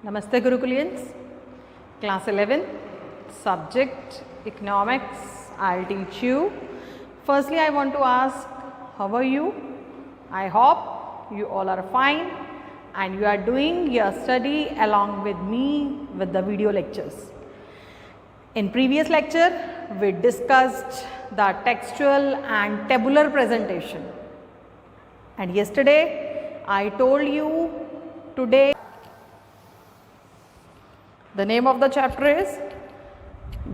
Namaste Gurukulians, class 11, subject economics. I'll teach you. Firstly, I want to ask, how are you? I hope you all are fine and you are doing your study along with me with the video lectures. In previous lecture, we discussed the textual and tabular presentation. And yesterday, I told you today the name of the chapter is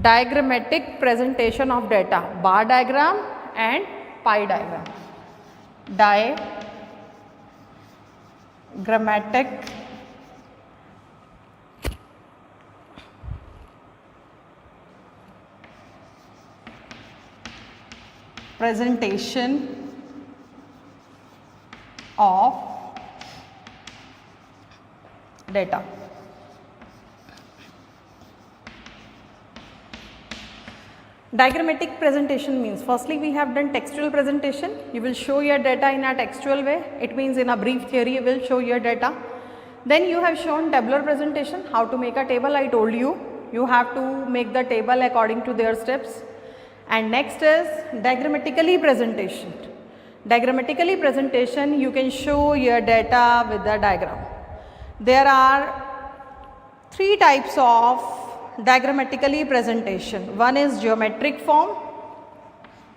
diagrammatic presentation of data, bar diagram and pie diagram. Diagrammatic presentation of data. Diagrammatic presentation means firstly we have done textual presentation. You will show your data in a textual way. It means in a brief theory you will show your data. Then you have shown tabular presentation, how to make a table. I told you, you have to make the table according to their steps. And next is diagrammatically presentation. Diagrammatically presentation, you can show your data with the diagram. There are three types of diagrammatically presentation. One is geometric form,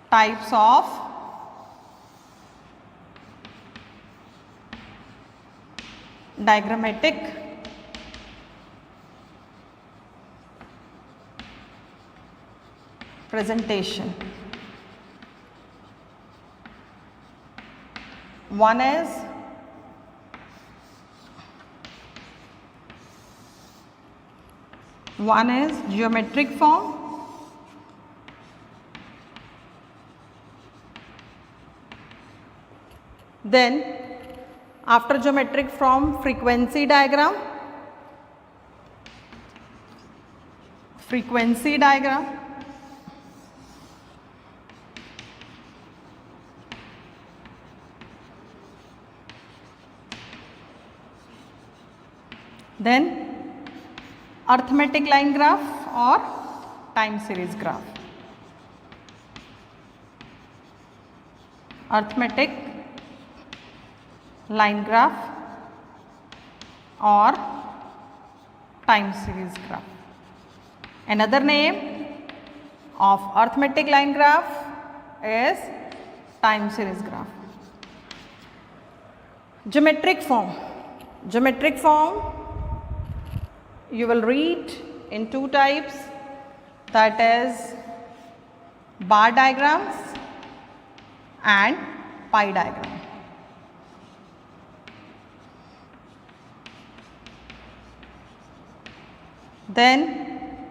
types of diagrammatic presentation. One is geometric form, then after geometric form frequency diagram, then arithmetic line graph or time series graph. Arithmetic line graph or time series graph. Another name of arithmetic line graph is time series graph. Geometric form. You will read in two types, that is bar diagrams and pie diagram. Then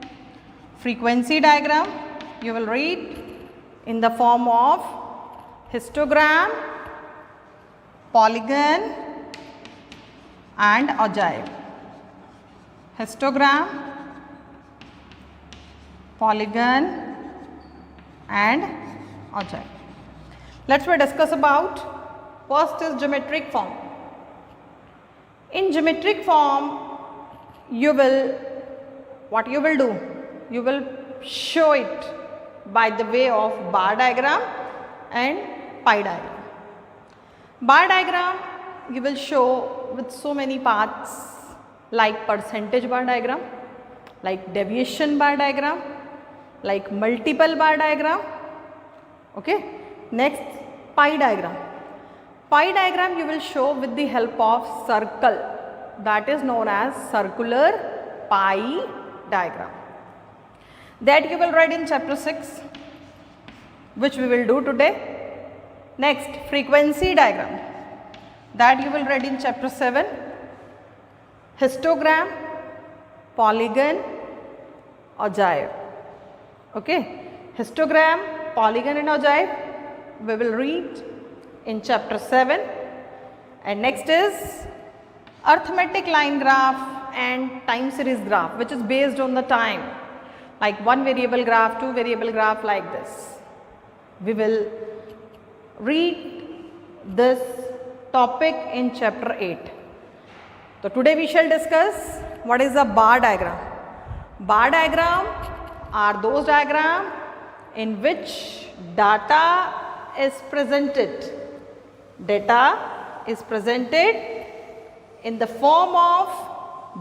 frequency diagram you will read in the form of histogram, polygon and ogive. Histogram, polygon and ogive. Let's discuss about first is geometric form. In geometric form, what you will do? You will show it by the way of bar diagram and pie diagram. Bar diagram you will show with so many parts, like percentage bar diagram, like deviation bar diagram, like multiple bar diagram. Okay. Next, pie diagram. Pie diagram you will show with the help of circle, that is known as circular pie diagram. That you will read in chapter 6, which we will do today. Next, frequency diagram, that you will read in chapter 7. Histogram, polygon, ogive. Okay. Histogram, polygon and ogive we will read in chapter 7. And next is arithmetic line graph and time series graph, which is based on the time, like one variable graph, two variable graph, like this. We will read this topic in chapter 8. So today we shall discuss what is a bar diagram? Bar diagram are those diagrams in which data is presented. Data is presented in the form of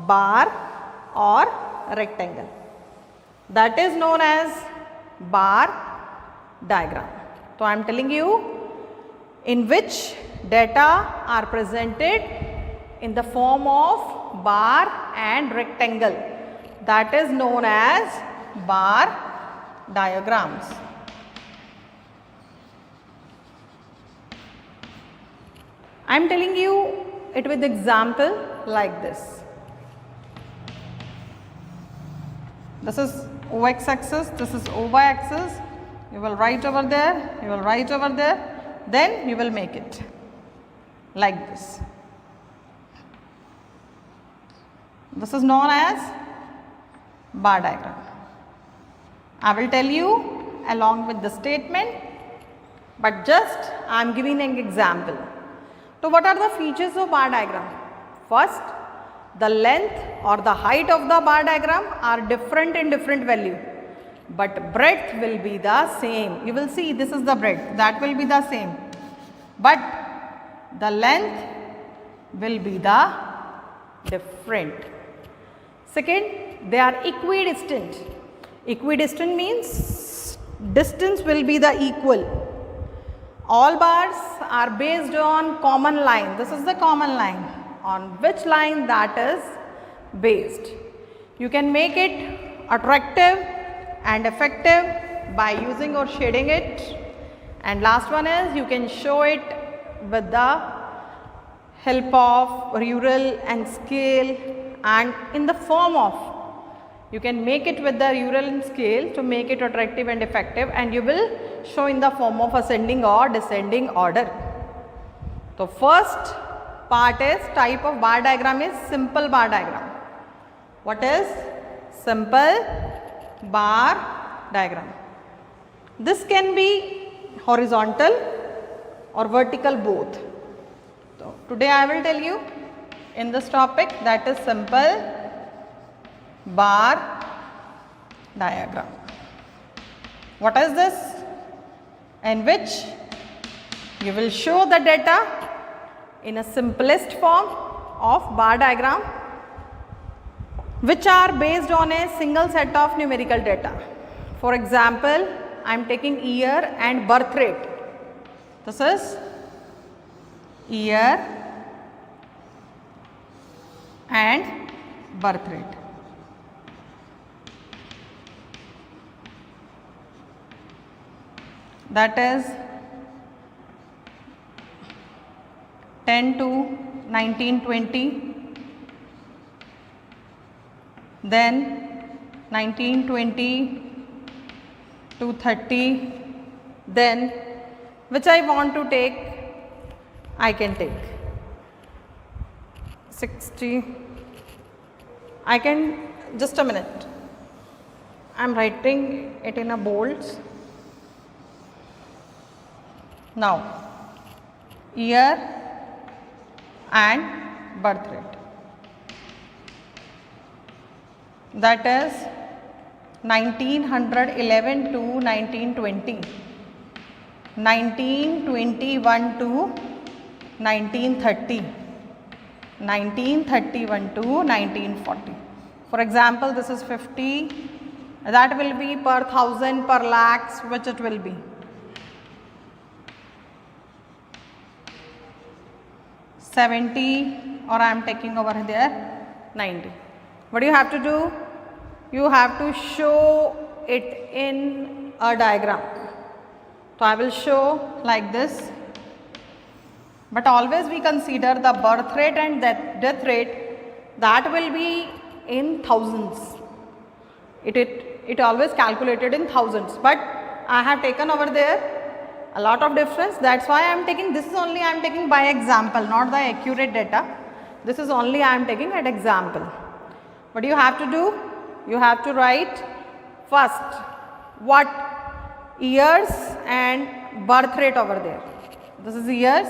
bar or rectangle. That is known as bar diagram. So I am telling you in which data are presented in the form of bar and rectangle. That is known as bar diagrams. I am telling you it with example like this. This is OX axis, this is OY axis. You will write over there, you will write over there, then you will make it like this. This is known as bar diagram. I will tell you along with the statement, but just I am giving an example. So what are the features of bar diagram? First, the length or the height of the bar diagram are different in different value, but breadth will be the same. You will see this is the breadth, that will be the same, but the length will be the different. Second, they are equidistant. Equidistant means distance will be the equal. All bars are based on common line. This is the common line. On which line that is based. You can make it attractive and effective by using or shading it. And last one is you can show it with the help of ruler and scale, and in the form of, you can make it with the ruler and scale to make it attractive and effective, and you will show in the form of ascending or descending order. So first part is type of bar diagram is simple bar diagram. What is simple bar diagram? This can be horizontal or vertical both. So today I will tell you in this topic, that is simple bar diagram. What is this? In which you will show the data in a simplest form of bar diagram, which are based on a single set of numerical data. For example, I am taking year and birth rate. This is year and birth rate. That is 10 to 1920, then 1920 to 30, then which I want to take, I can take 60. I can, just a minute, I am writing it in a bold. Now, year and birth rate, that is 1911 to 1920, 1921 to 1930, 1931 to 1940. For example, this is 50, that will be per thousand, per lakhs, which it will be. or I am taking over there 90. What do you have to do? You have to show it in a diagram. So I will show like this, but always we consider the birth rate and death rate, that will be in thousands. It always calculated in thousands, but I have taken over there a lot of difference. That's why I am taking, this is only I am taking by example, not the accurate data. This is only I am taking an example. What do you have to do? You have to write first what years and birth rate over there. This is years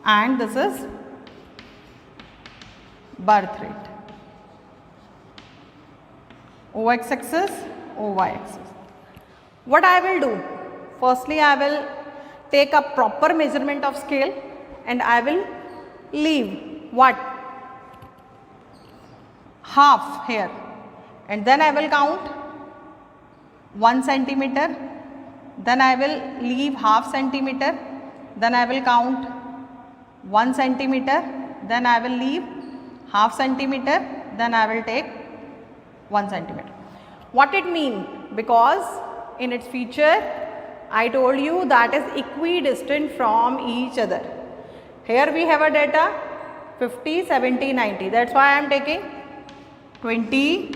and this is birth rate. OX axis, OY axis. What I will do? Firstly, I will take a proper measurement of scale and I will leave what? Half here, and then I will count 1 centimeter, then I will leave half centimeter, then I will count 1 centimeter, then I will leave half centimeter, then I will take 1 centimeter. What it mean? Because in its feature I told you that is equidistant from each other. Here we have a data 50, 70, 90. That's why I am taking 20,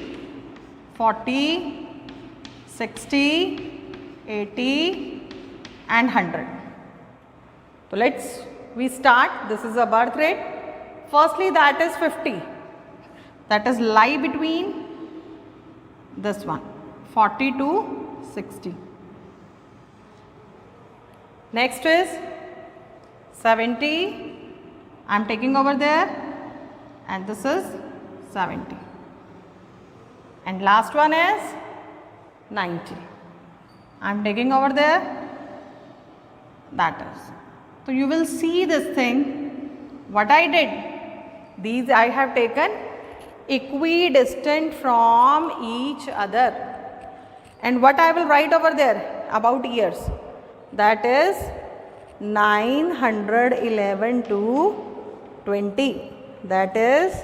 40, 60, 80 and 100. So we start. This is a birth rate. Firstly, that is 50. That is lie between this one 40 to 60. Next is 70. I am taking over there, and this is 70. And last one is 90. I am taking over there, that is. So you will see this thing, what I did, these I have taken equidistant from each other. And what I will write over there about years, that is 911 to 20, that is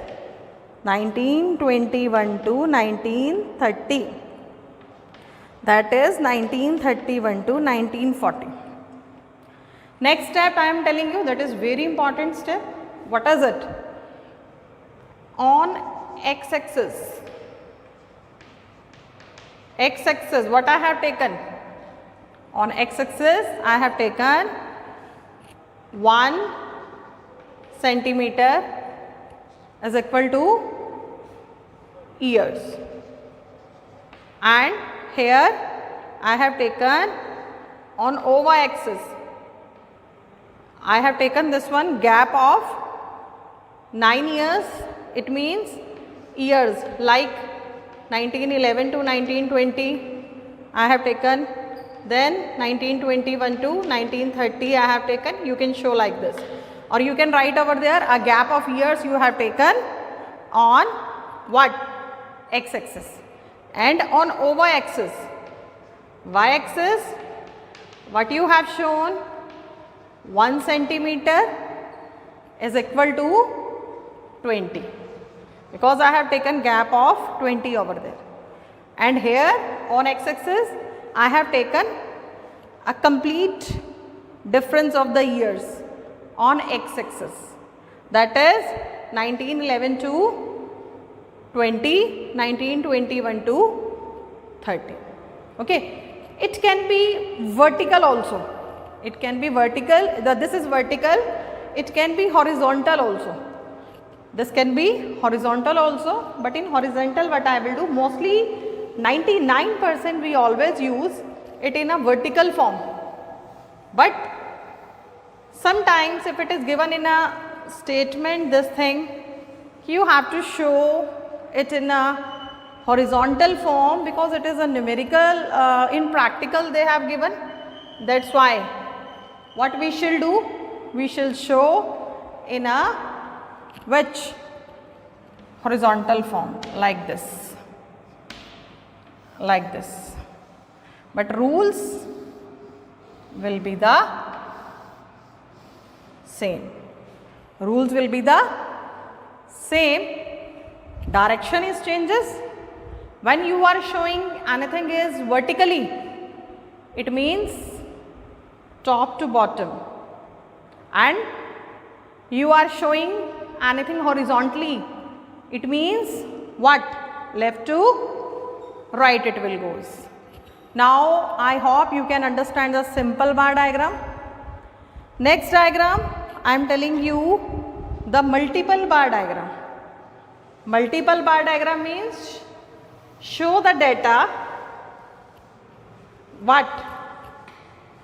1921 to 1930, that is 1931 to 1940. Next step I am telling you, that is very important step. What is it? On x-axis, what I have taken? On x-axis I have taken 1 centimeter is equal to years, and here I have taken on OY axis, I have taken this one gap of 9 years. It means years like 1911 to 1920 I have taken, then 1921 to 1930 I have taken. You can show like this, or you can write over there a gap of years you have taken on what? X-axis. And on OY axis, Y-axis, what you have shown? 1 centimeter is equal to 20, because I have taken gap of 20 over there. And here on x-axis I have taken a complete difference of the years on x-axis, that is 1911 to 20, 1921 to 30. Okay. It can be vertical also. It can be vertical, this is vertical, it can be horizontal also. This can be horizontal also, but in horizontal what I will do, mostly 99% we always use it in a vertical form. But sometimes if it is given in a statement, this thing, you have to show it in a horizontal form, because it is a numerical, in practical they have given. That's why what we shall do, we shall show in a which? Horizontal form, like this, like this. But rules will be the same. Rules will be the same. Direction is changes. When you are showing anything is vertically, it means top to bottom, and you are showing anything horizontally, it means what? Left to right it will goes. Now I hope you can understand the simple bar diagram. Next diagram I am telling you the multiple bar diagram. Multiple bar diagram means show the data. What?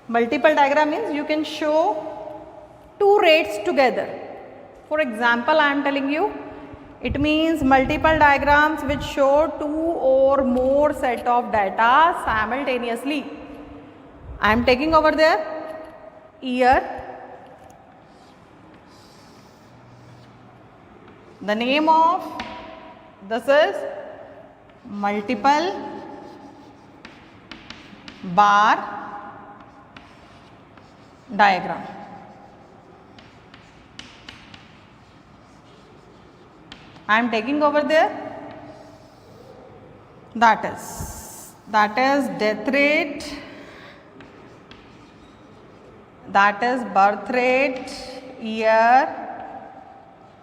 Multiple diagram means you can show two rates together. For example, I am telling you It means multiple diagrams which show two or more set of data simultaneously. I am taking over there year. The name of this is multiple bar diagram. I am taking over there, that is death rate, that is birth rate, year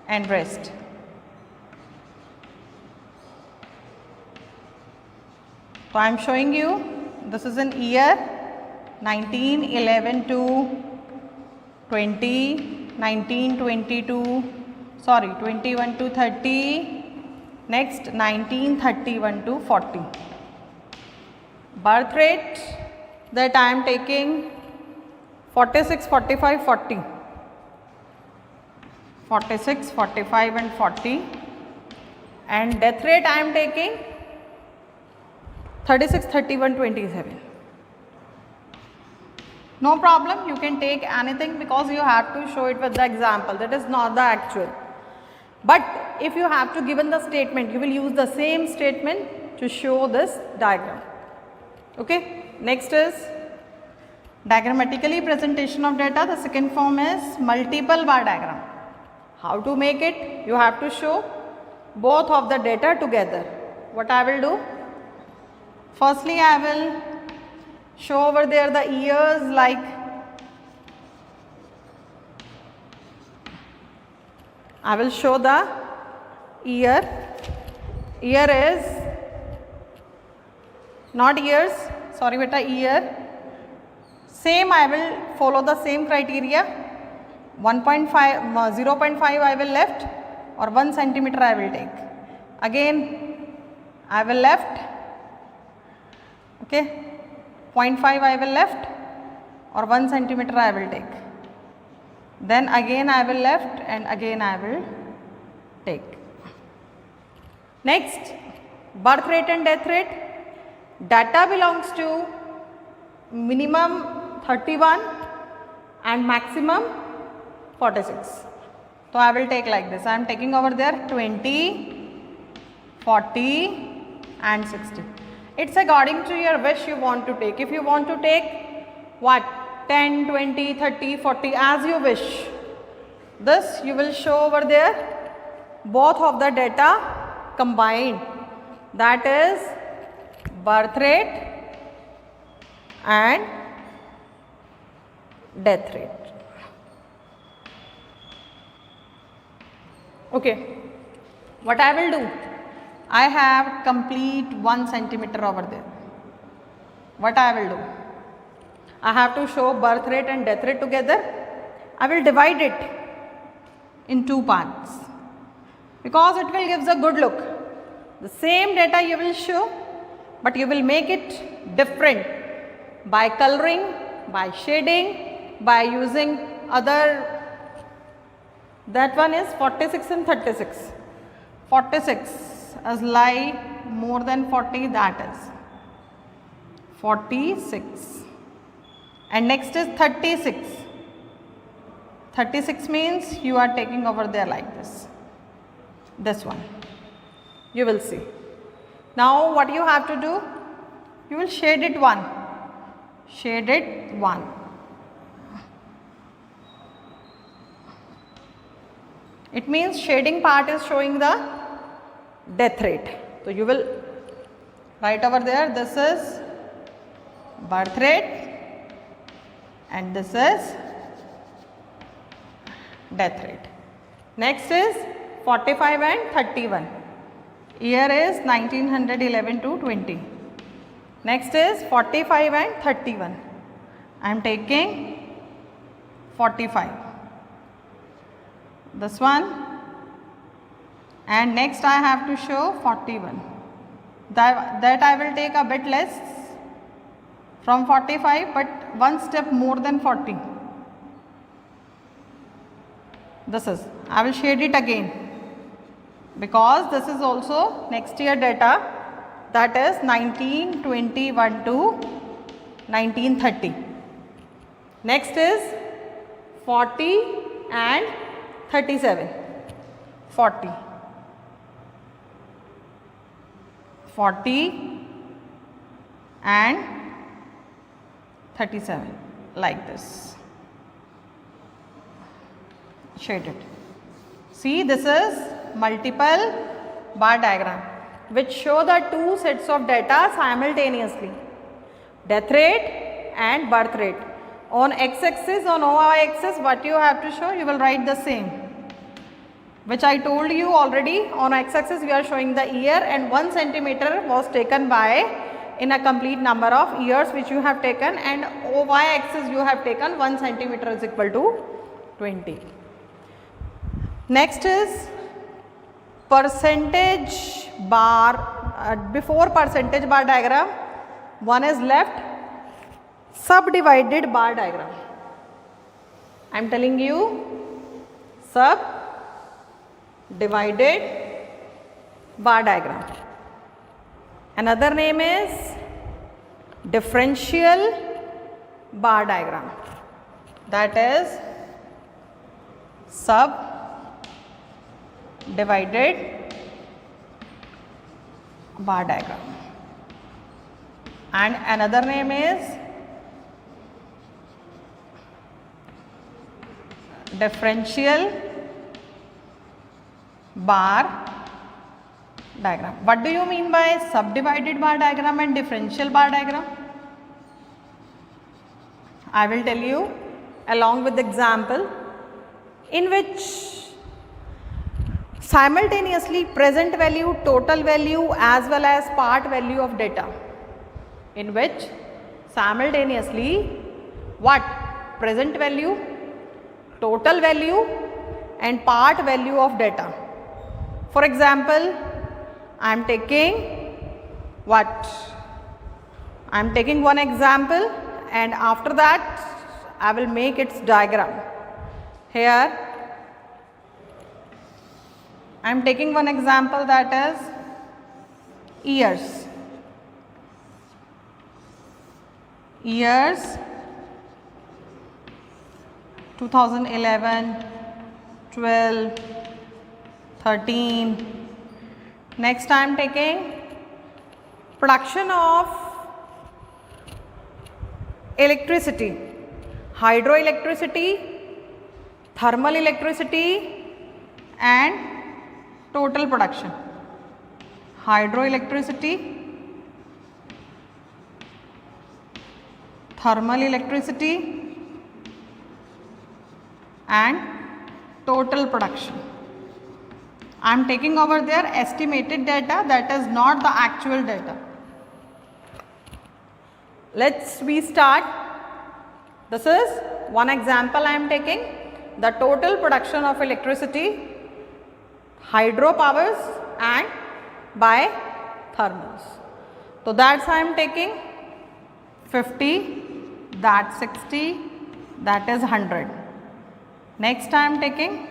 and rest. So I am showing you, this is in year 1911 to 20, 1922, sorry 21 to 30, next 1931 to 40. Birth rate that I am taking 46, 45, 40. 46, 45 and 40, and death rate I am taking 36, 31, 27. No problem, you can take anything because you have to show it with the example, that is not the actual. But if you have to given the statement, you will use the same statement to show this diagram. Okay. Next is diagrammatically presentation of data. The second form is multiple bar diagram. How to make it? You have to show both of the data together. What I will do? Firstly, I will show over there the years, like I will show the year. Year is not years, sorry beta, year. Same, I will follow the same criteria. 1.5, 0.5 I will left, or 1 centimeter I will take. Again, I will left. Okay, 0.5 I will left, or 1 centimeter I will take. Then again I will left, and again I will take. Next, birth rate and death rate. Data belongs to minimum 31 and maximum 46. So I will take like this. I am taking over there 20, 40 and 60. It's according to your wish you want to take. If you want to take what? 10, 20, 30, 40 as you wish. This you will show over there both of the data combined, that is birth rate and death rate. Okay, what I will do? I have complete 1 centimeter over there. What I will do? I have to show birth rate and death rate together. I will divide it in 2 parts because it will give a good look. The same data you will show, but you will make it different by coloring, by shading, by using other. That one is 46 and 36. 46 as lie more than 40, that is 46. And next is 36. 36 means you are taking over there like this. This one. You will see. Now what you have to do? You will shade it 1. Shade it 1. It means shading part is showing the death rate. So you will write over there, this is birth rate and this is death rate. Next is 45 and 31. Year is 1911 to 20. Next is 45 and 31. I am taking 45. This one, and next I have to show 41. That I will take a bit less from 45, but one step more than 40. This is, I will shade it again. because this is also next year data, that is 1921 to 1930. Next is 40 and 37. 40 and 37, like this, shaded. See, this is multiple bar diagram which show the two sets of data simultaneously, death rate and birth rate. On x-axis, on y-axis, what you have to show, you will write the same, which I told you already. On x-axis we are showing the year, and 1 centimeter was taken by in a complete number of years which you have taken, and y-axis you have taken 1 centimeter is equal to 20. Next is percentage bar. Before percentage bar diagram, one is left, subdivided bar diagram. I am telling you, subdivided bar diagram. Another name is differential bar diagram, that is subdivided bar diagram, and another name is differential bar diagram. What do you mean by subdivided bar diagram and differential bar diagram? I will tell you along with the example, in which simultaneously present value, total value as well as part value of data, in which simultaneously what? Present value, total value and part value of data. For example, I am taking what? I am taking one example, and after that I will make its diagram. Here I am taking one example, that is years. Years 2011, 12, 13. Next I am taking production of electricity, hydroelectricity, thermal electricity and total production. Hydroelectricity, thermal electricity and total production. I am taking over there estimated data, that is not the actual data. Let's start. This is one example I am taking, the total production of electricity, hydropowers and by thermals. So that's I am taking 50, that's 60, that is 100. Next I am taking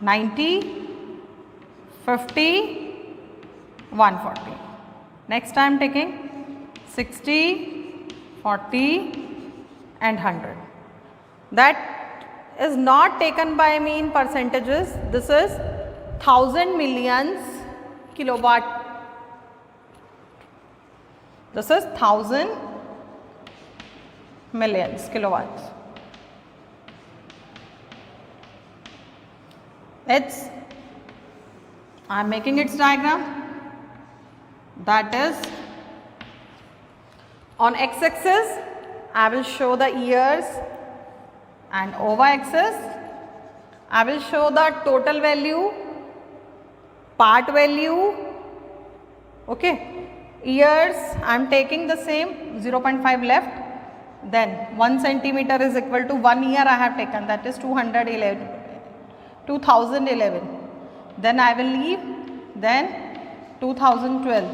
90, 50, 140. Next I am taking 60, 40 and 100. That is not taken by me in percentages. This is 1000 millions kilowatt. This is 1000 millions kilowatts. I am making its diagram, that is on x-axis I will show the years, and y-axis I will show the total value, part value. Okay, years I am taking the same 0.5 left, then 1 centimeter is equal to 1 year I have taken, that is 2011. Then I will leave, then 2012,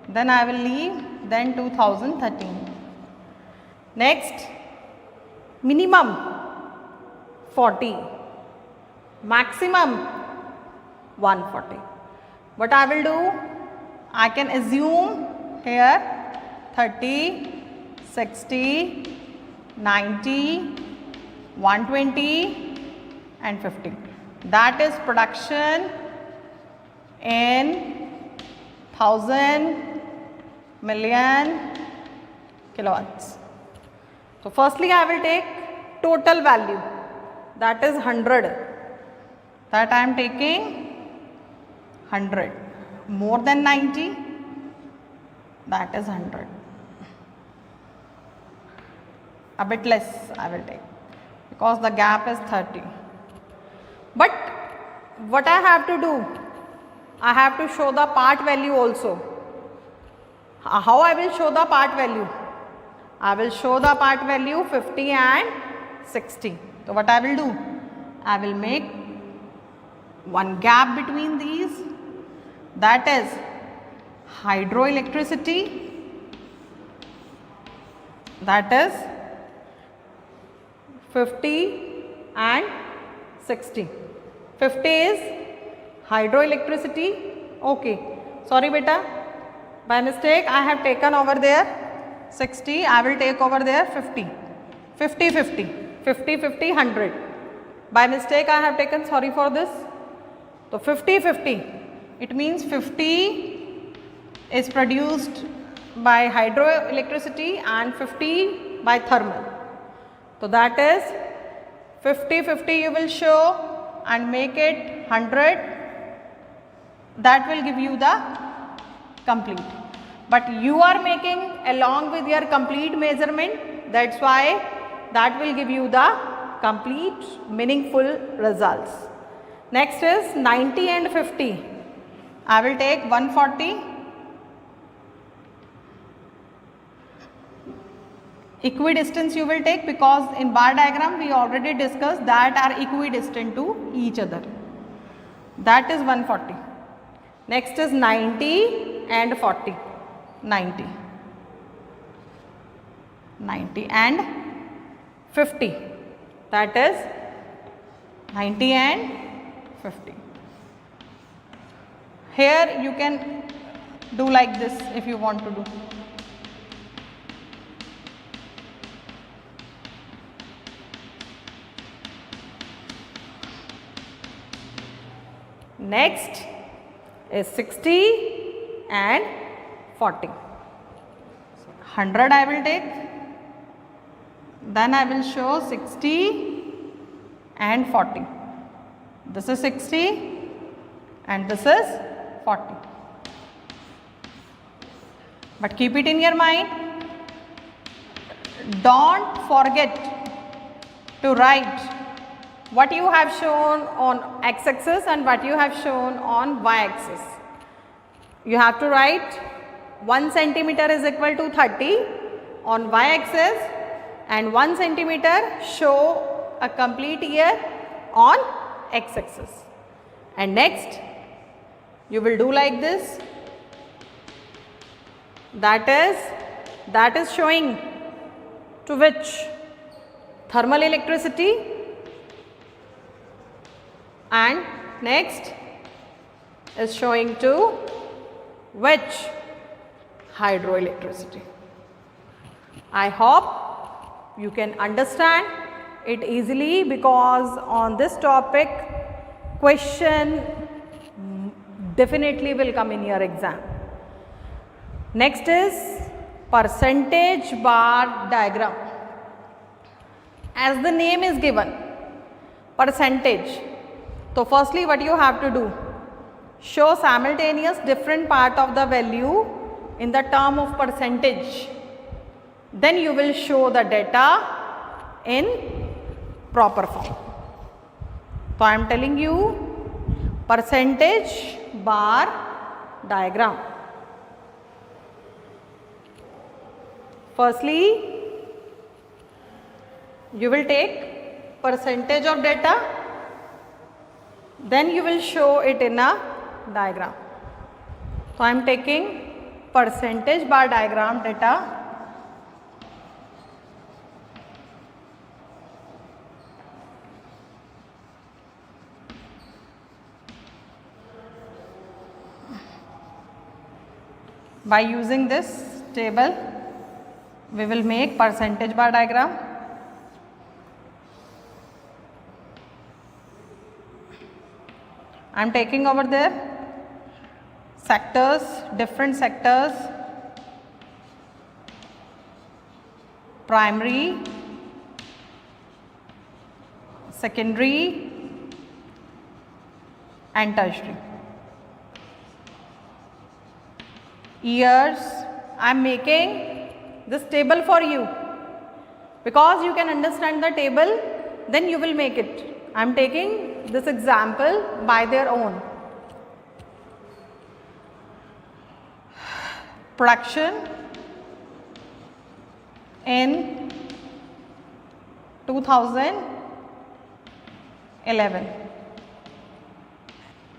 then I will leave, then 2013. Next, minimum 40, maximum 140. What I will do, I can assume here 30, 60, 90, 120 and 50. That is production in 1000 million kilowatts. So firstly I will take total value, that is 100, that I am taking 100, more than 90, that is 100, a bit less I will take because the gap is 30. But what I have to do, I have to show the part value also. How I will show the part value? I will show the part value 50 and 60. So what I will do? I will make one gap between these, that is hydroelectricity, that is 50 and 60. 50 is hydroelectricity. Okay, sorry beta, by mistake I have taken over there 60, I will take over there 50. 50, 50, 50, 50, 100. By mistake I have taken, sorry for this. So 50, 50, it means 50 is produced by hydroelectricity and 50 by thermal. So that is 50, 50 you will show and make it 100. That will give you the complete. But you are making along with your complete measurement, that's why that will give you the complete meaningful results. Next is 90 and 50. I will take 140. Equidistance you will take because in bar diagram we already discussed that are equidistant to each other. That is 140. Next is 90 and 40. 90. 90 and 50. That is 90 and 50. Here you can do like this if you want to do. Next is 60 and 40. 100 I will take, then I will show 60 and 40. This is 60 and this is 40. But keep it in your mind, don't forget to write what you have shown on x-axis and what you have shown on y-axis. You have to write 1 centimeter is equal to 30 on y-axis and 1 centimeter show a complete year on x-axis. And next you will do like this, that is showing to which thermal electricity, and next is showing to which hydroelectricity. I hope you can understand it easily because on this topic question definitely will come in your exam. Next is percentage bar diagram. As the name is given, percentage. So firstly what you have to do, show simultaneous different part of the value in the term of percentage. Then you will show the data in proper form. So I am telling you percentage bar diagram. Firstly, you will take percentage of data, then you will show it in a diagram. So I am taking percentage bar diagram data. By using this table, we will make percentage bar diagram. I am taking over there sectors, different sectors, primary, secondary and tertiary. Years, I am making this table for you because you can understand the table, then you will make it. I am taking this example by their own. Production in 2011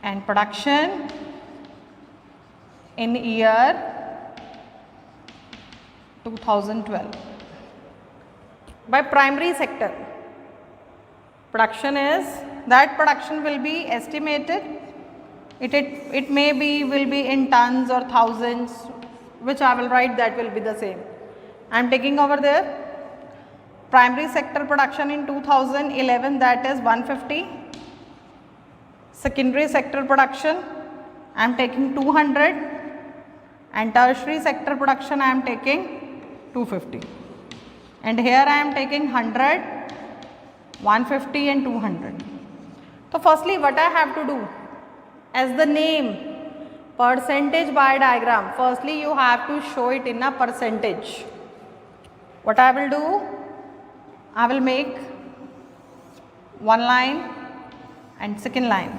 and production in year 2012. By primary sector, production is, that production will be estimated, it may be, will be in tons or thousands, which I will write, that will be the same. I am taking over there primary sector production in 2011, that is 150. Secondary sector production I am taking 200 and tertiary sector production I am taking 250. And here I am taking 100, 150 and 200. So firstly what I have to do, as the name percentage bar diagram, firstly you have to show it in a percentage. What I will do, I will make one line and second line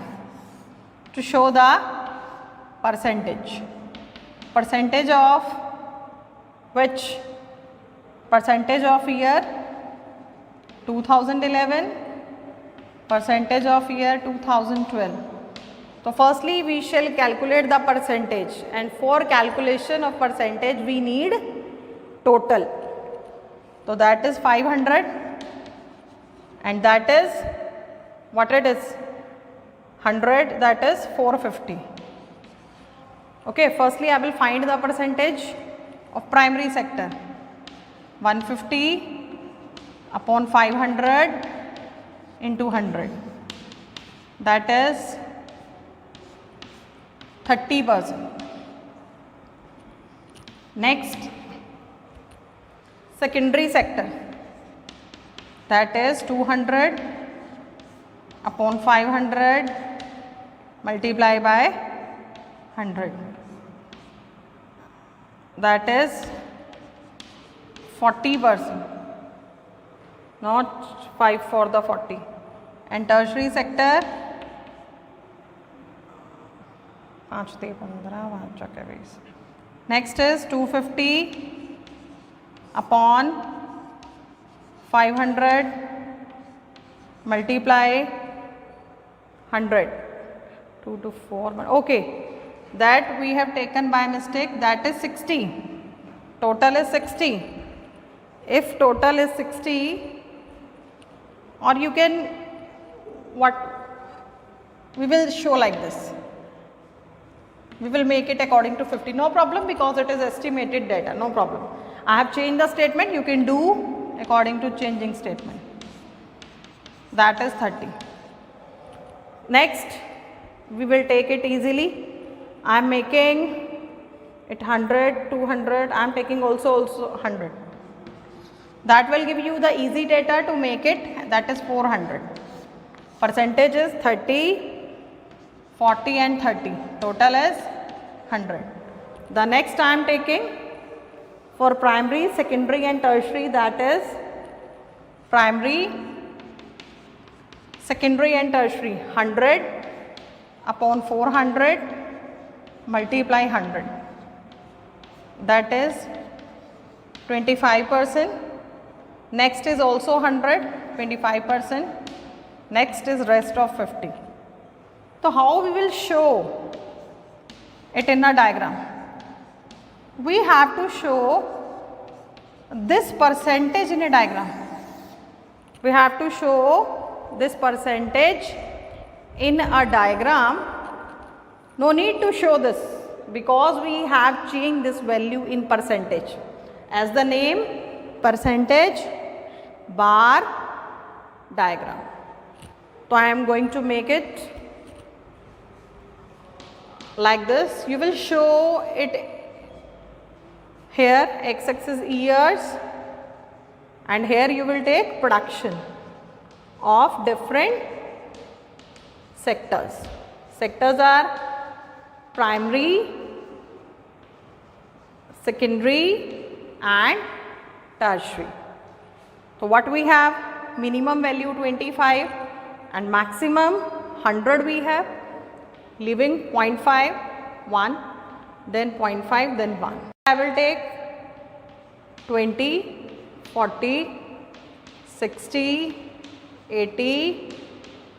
to show the percentage. Percentage of which? Percentage of year 2011, percentage of year 2012. So firstly we shall calculate the percentage, and for calculation of percentage we need total. So that is 500 and that is what it is, 100, that is 450. Okay, firstly I will find the percentage of primary sector. 150 upon 500 into 100, that is 30%. Next, secondary sector, that is 200 upon 500 multiply by 100, that is 40%, not 5 for the 40. And tertiary sector, next is 250 upon 500 multiply 100, 2 to 4, okay, that we have taken by mistake, that is 60, total is 60. If total is 60, or you can, what we will show like this, we will make it according to 50, no problem, because it is estimated data, no problem. I have changed the statement, you can do according to changing statement, that is 30. Next we will take it easily, I am making it 100, 200, I am taking also 100. That will give you the easy data to make it, that is 400. Percentage is 30, 40 and 30, total is 100. The next I am taking for primary, secondary and tertiary, that is primary, secondary and tertiary, 100 upon 400 multiply 100, that is 25%. Next is also 100, 25%. Next is rest of 50. So how we will show it in a diagram? We have to show this percentage in a diagram. We have to show this percentage in a diagram. No need to show this. because we have changed this value in percentage. As the name, percentage bar diagram. So I am going to make it like this. You will show it here, x-axis years, and here you will take production of different sectors. Sectors are primary, secondary and tertiary. So what we have? Minimum value 25 and maximum 100 we have. Leaving 0.5, 1, then 0.5, then 1. I will take 20, 40, 60, 80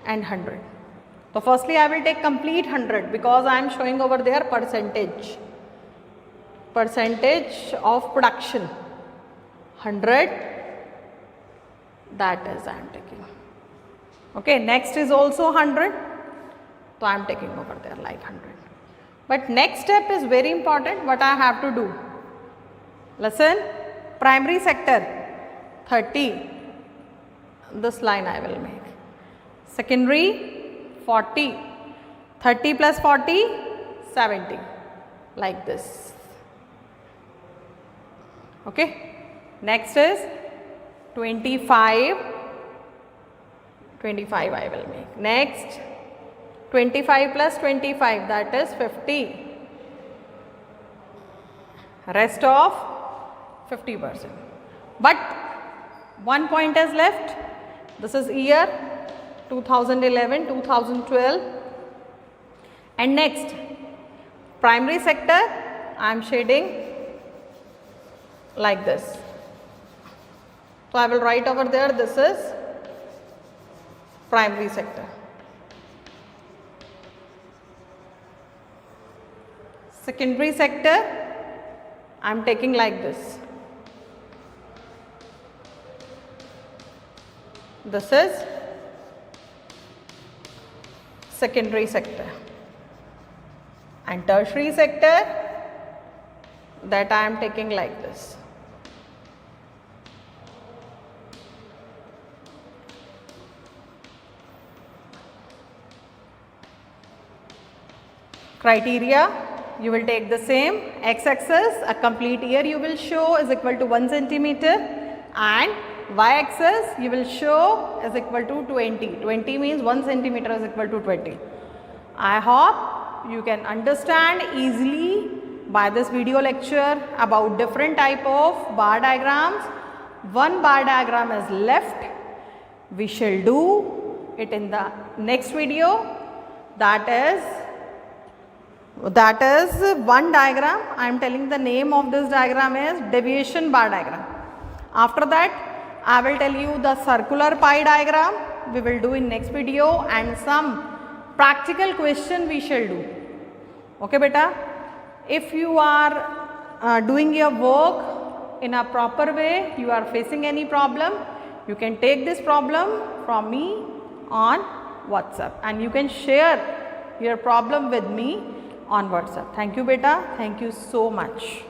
and 100. So firstly I will take complete 100 because I am showing over there percentage of production. 100, that is I am taking. Okay, next is also 100. So I am taking over there like 100. But next step is very important. What I have to do? Listen, primary sector 30. This line I will make. Secondary 40. 30 plus 40, 70. Like this. Okay. Next is 25. 25 I will make. Next 25 plus 25, that is 50. Rest of 50%. But one point is left. This is year 2011, 2012. And next, primary sector, I am shading like this. So I will write over there, this is primary sector. Secondary sector, I am taking like this. This is secondary sector. And tertiary sector, that I am taking like this. Criteria, you will take the same. X-axis, a complete year you will show is equal to 1 centimeter, and y-axis you will show is equal to 20. 20 means 1 centimeter is equal to 20. I hope you can understand easily by this video lecture about different type of bar diagrams. One bar diagram is left. We shall do it in the next video. That is one diagram. I am telling the name of this diagram is deviation bar diagram. After that, I will tell you the circular pie diagram. We will do in next video, and some practical question we shall do. Okay, beta. If you are doing your work in a proper way, you are facing any problem, you can take this problem from me on WhatsApp, and you can share your problem with me on WhatsApp. Thank you, beta. Thank you so much.